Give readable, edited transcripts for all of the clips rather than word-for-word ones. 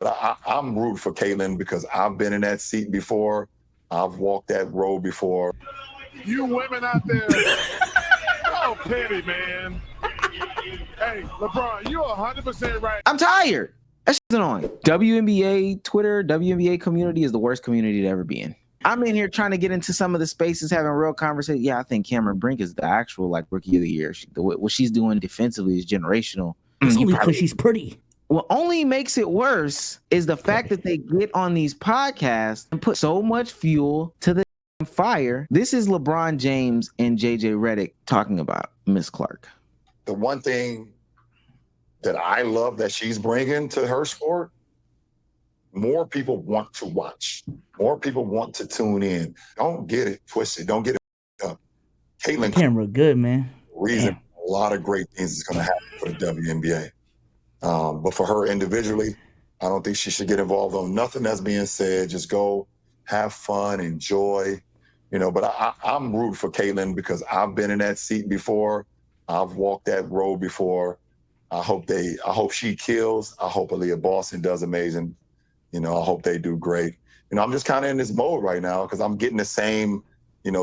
But I'm rooting for Caitlin because I've been in that seat before. I've walked that road before. You women out there, oh petty, man. Hey, LeBron, you're 100% right. I'm tired. That shit's annoying. WNBA Twitter, WNBA community is the worst community to ever be in. I'm in here trying to get into some of the spaces, having real conversation. Yeah, I think Cameron Brink is the actual like rookie of the year. What she's doing defensively is generational. It's only because she's pretty. What only makes it worse is the fact that they get on these podcasts and put so much fuel to the fire. This is LeBron James and JJ Redick talking about Miss Clark. The one thing that I love that she's bringing to her sport, more people want to watch. More people want to tune in. Don't get it twisted. Don't get it up. Caitlin camera good, man. Reason a lot of great things is going to happen for the WNBA. But for her individually, I don't think she should get involved on nothing that's being said. Just go have fun, enjoy, but I'm rooting for Caitlin because I've been in that seat before. I've walked that road before. I hope she kills. I hope Aaliyah Boston does amazing. I hope they do great. I'm just kind of in this mode right now because I'm getting the same,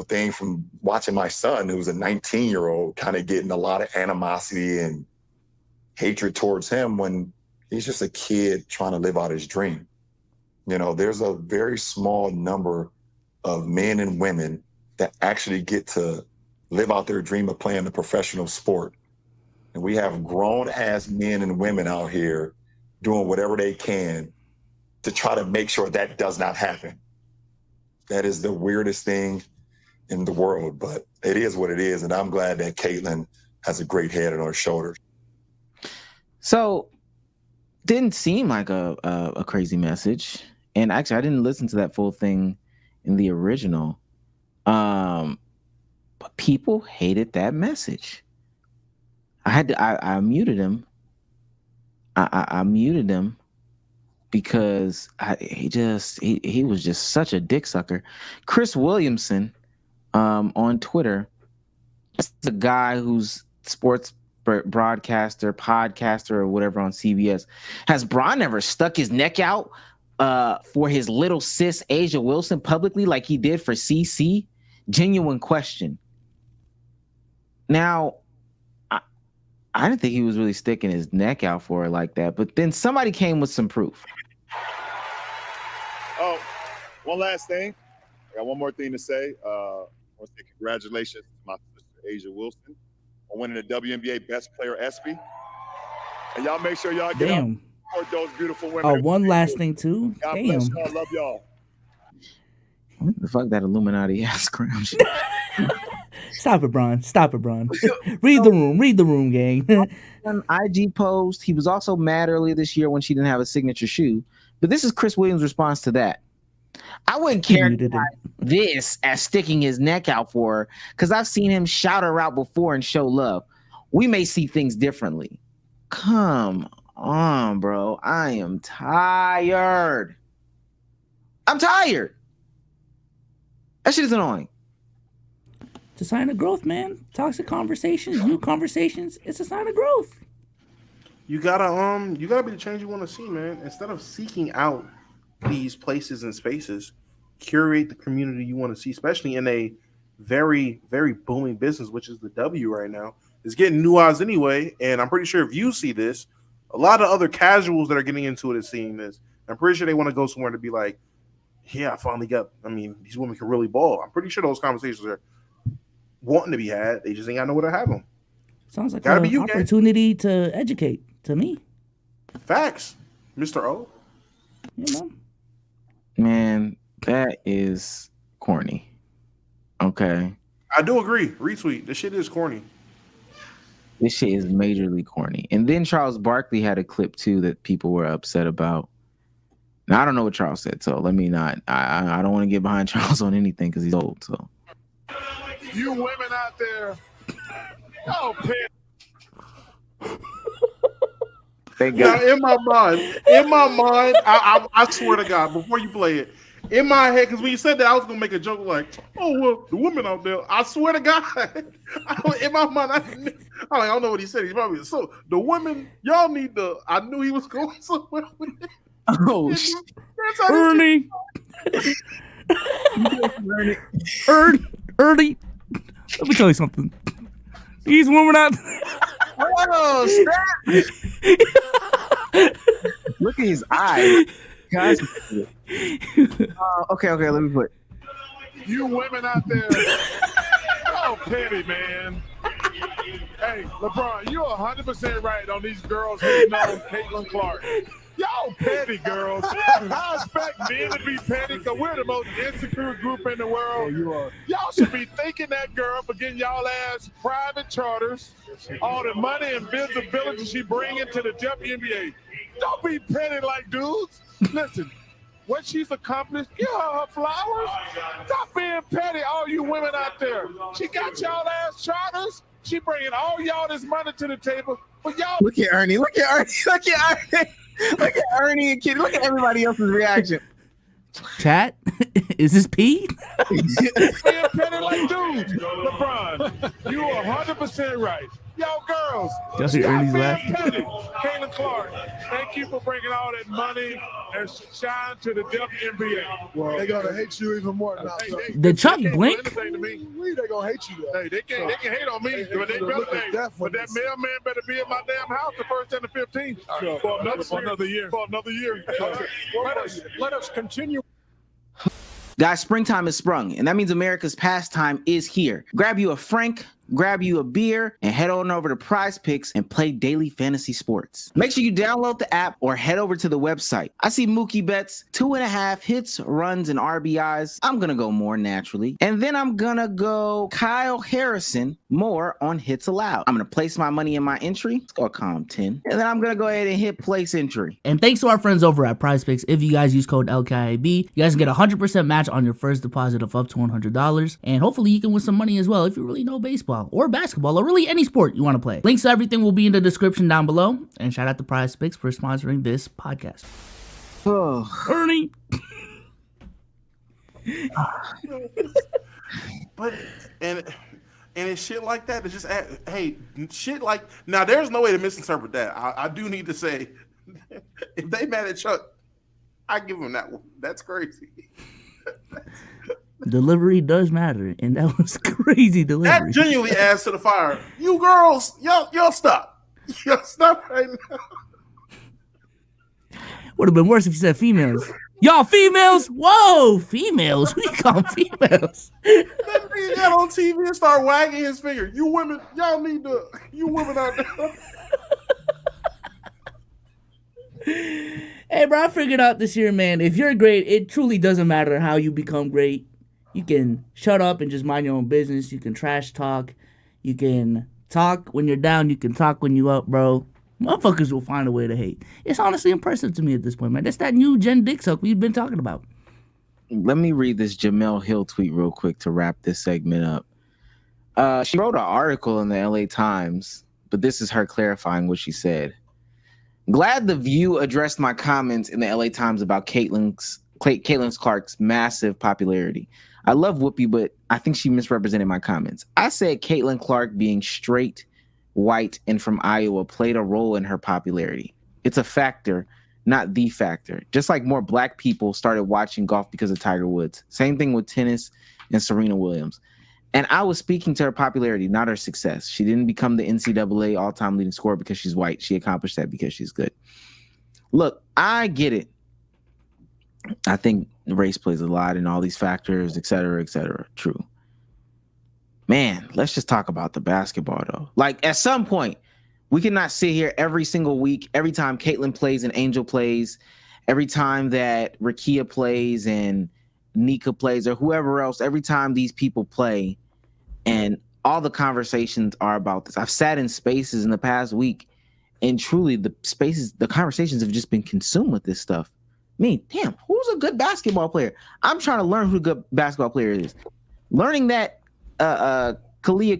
thing from watching my son, who's a 19-year-old, kind of getting a lot of animosity and hatred towards him when he's just a kid trying to live out his dream. There's a very small number of men and women that actually get to live out their dream of playing a professional sport. And we have grown-ass men and women out here doing whatever they can to try to make sure that does not happen. That is the weirdest thing in the world, but it is what it is. And I'm glad that Caitlin has a great head on her shoulders. So, didn't seem like a crazy message. And actually, I didn't listen to that full thing in the original. But people hated that message. I muted him. I muted him because he was just such a dick sucker. Chris Williamson on Twitter, this is a guy who's sports broadcaster, podcaster, or whatever on CBS. Has Bron ever stuck his neck out for his little sis Asia Wilson publicly like he did for CC? Genuine question. Now, I didn't think he was really sticking his neck out for her like that, but then somebody came with some proof. Oh, one last thing. I got one more thing to say. I want to say congratulations to my sister Asia Wilson on winning the WNBA Best Player ESPY. And y'all make sure y'all get out support those beautiful women. Oh, one last thing too. God bless y'all. Love y'all. What the fuck that Illuminati ass crown shit? Stop it, Bron. Stop it, Bron. Read the room, gang. An IG post. He was also mad earlier this year when she didn't have a signature shoe. But this is Chris Williams' response to that. I wouldn't characterize this as sticking his neck out for her because I've seen him shout her out before and show love. We may see things differently. Come on, bro. I am tired. I'm tired. That shit is annoying. It's a sign of growth, man. Toxic conversations, new conversations. It's a sign of growth. You gotta be the change you want to see, man. Instead of seeking out these places and spaces, curate the community you want to see, especially in a very, very booming business, which is the W right now. It's getting new eyes anyway, and I'm pretty sure if you see this, a lot of other casuals that are getting into it is seeing this. I'm pretty sure they want to go somewhere to be like, yeah, I finally got, these women can really ball. I'm pretty sure those conversations are wanting to be had. They just ain't got nowhere to have them. Sounds like an opportunity to educate to me. Facts, Mr. O. Man, that is corny. Okay. I do agree. Retweet. This shit is corny. This shit is majorly corny. And then Charles Barkley had a clip too that people were upset about. Now I don't know what Charles said, so let me not. I don't want to get behind Charles on anything because he's old. So you women out there, oh pit. Now, in my mind, I swear to God, before you play it, in my head, because when you said that, I was gonna make a joke like, "Oh well, the women out there." I swear to God, in my mind, I don't know what he said. He's probably so the women. Y'all need the. I knew he was going somewhere with it. Oh shit. Ernie. Ernie. Let me tell you something. These women out. Oh, snap. Look at his eyes. Guys. Okay. Let me put. You women out there, y'all petty, man. Hey, LeBron, you're 100% right on these girls hating on Caitlin Clark. Y'all petty girls. I expect men to be petty because we're the most insecure group in the world. You are. Y'all should be thanking that girl for getting y'all ass private charters, all the money and visibility she bringing to the WNBA. Don't be petty like dudes. Listen, what she's accomplished, give her flowers. Stop being petty, all you women out there. She got y'all ass charters. She bringing all y'all this money to the table. But y'all Look at Ernie. Look at Ernie and Kitty. Look at everybody else's reaction. Chat, is this P? being petty like dudes. LeBron, you are 100% right. Y'all girls, Y'all hear Ernie's being laugh? petty. Caitlin Clark, thank you for bringing all that money and shine to the WNBA. Well, they're gonna hate you even more now. Did Chuck they can't do blink? anything to me. They're gonna hate you. Hey, they can hate on me, but they better. But that mailman better be in my damn house the 1st and the 15th for another year. For another year. Let us continue. Guys, springtime has sprung, and that means America's pastime is here. Grab you a Frank, grab you a beer, and head on over to PrizePicks and play daily fantasy sports. Make sure you download the app or head over to the website. I see Mookie Betts, 2.5 hits, runs, and RBIs. I'm going to go more naturally. And then I'm going to go Kyle Harrison more on hits allowed. I'm going to place my money in my entry. Let's go column 10. And then I'm going to go ahead and hit place entry. And thanks to our friends over at PrizePicks, if you guys use code LKIB, you guys can get a 100% match on your first deposit of up to $100. And hopefully you can win some money as well if you really know baseball or basketball or really any sport you want to play. Links to everything will be in the description down below. And shout out to PrizePicks for sponsoring this podcast. Oh. Ernie. But and it's shit like that. It's just shit like now. There's no way to misinterpret that. I do need to say, if they mad at Chuck, I give them that one. That's crazy. Delivery does matter, and that was crazy delivery. That genuinely adds to the fire. You girls, y'all stop. Y'all stop right now. Would have been worse if you said females. Y'all females? Whoa, females. We call them females. Then he got on TV and start wagging his finger. You women, y'all need to. You women out there. Hey, bro, I figured out this year, man, if you're great, it truly doesn't matter how you become great. You can shut up and just mind your own business. You can trash talk. You can talk when you're down. You can talk when you up, bro. Motherfuckers will find a way to hate. It's honestly impressive to me at this point, man. That's that new Gen dick suck we've been talking about. Let me read this Jamel Hill tweet real quick to wrap this segment up. She wrote an article in the LA Times, but this is her clarifying what she said. Glad The View addressed my comments in the LA Times about Caitlin Clark's massive popularity. I love Whoopi, but I think she misrepresented my comments. I said Caitlin Clark being straight, white, and from Iowa played a role in her popularity. It's a factor, not the factor. Just like more black people started watching golf because of Tiger Woods. Same thing with tennis and Serena Williams. And I was speaking to her popularity, not her success. She didn't become the NCAA all-time leading scorer because she's white. She accomplished that because she's good. Look, I get it. I think race plays a lot in all these factors, et cetera, et cetera. True. Man, let's just talk about the basketball, though. Like, at some point, we cannot sit here every single week, every time Caitlin plays and Angel plays, every time that Rakia plays and Nika plays or whoever else, every time these people play, and all the conversations are about this. I've sat in spaces in the past week, and truly the conversations have just been consumed with this stuff. I mean, damn, who's a good basketball player? I'm trying to learn who a good basketball player is. Learning that Kalia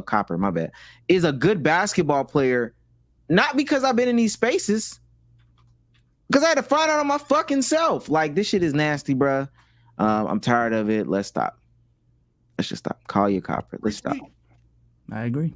Copper, my bad, is a good basketball player, not because I've been in these spaces, because I had to find out on my fucking self. Like, this shit is nasty, bruh. I'm tired of it. Let's stop. Let's just stop. Kalia Copper. Let's stop. I agree.